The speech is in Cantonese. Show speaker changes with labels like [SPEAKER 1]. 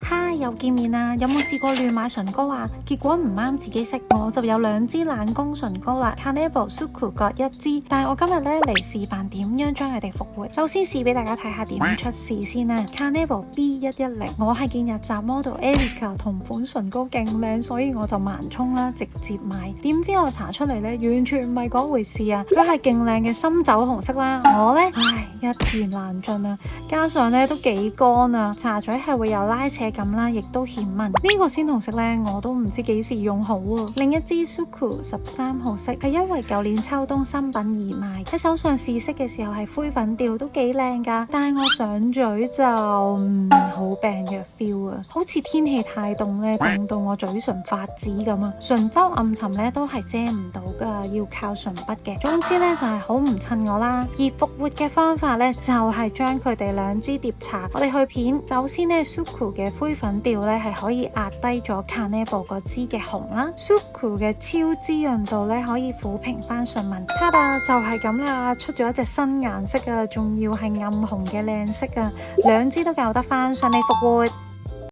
[SPEAKER 1] 嗨，又見面啦！有冇試過亂買唇膏啊？結果唔啱自己食，我就有2支懶功唇膏啦 ，Kanebo Suku 各1支。但係我今日咧嚟示範點樣將佢哋復活。首先試俾大家睇下點出事先啦。Kanebo B110，我係見日雜 model Erica 同款唇膏勁靚，所以我就盲衝啦，直接買。點知我搽出嚟咧，完全唔係嗰回事啊！佢係勁靚嘅深酒紅色啦，我咧一言難盡啊！加上咧都幾乾啊，搽嘴係會有拉扯感啦，亦都顯紋。呢個鮮紅色咧，我都唔知幾時用好啊。另一支 Suku 13號色係因為舊年秋冬新品而買，喺手上試色嘅時候係灰粉調，都幾靚噶。但係我上嘴就好病弱 feel 啊，好似天氣太凍咧，凍到我嘴唇發紫咁啊。唇周暗沉咧都係遮唔到噶，要靠唇筆嘅。總之咧就係好唔襯我啦。而復活嘅方法咧就係將佢哋2支疊搽，我哋去片。首先咧 Suku 嘅灰粉調咧係可以壓低咗 Kanebo 嗰支嘅紅啦 ，Suku 嘅超滋潤度咧可以撫平翻唇紋。ta da 就係咁啦，出咗一隻新顏色啊，仲要係暗紅嘅靚色啊，2支都教得翻，順利復活。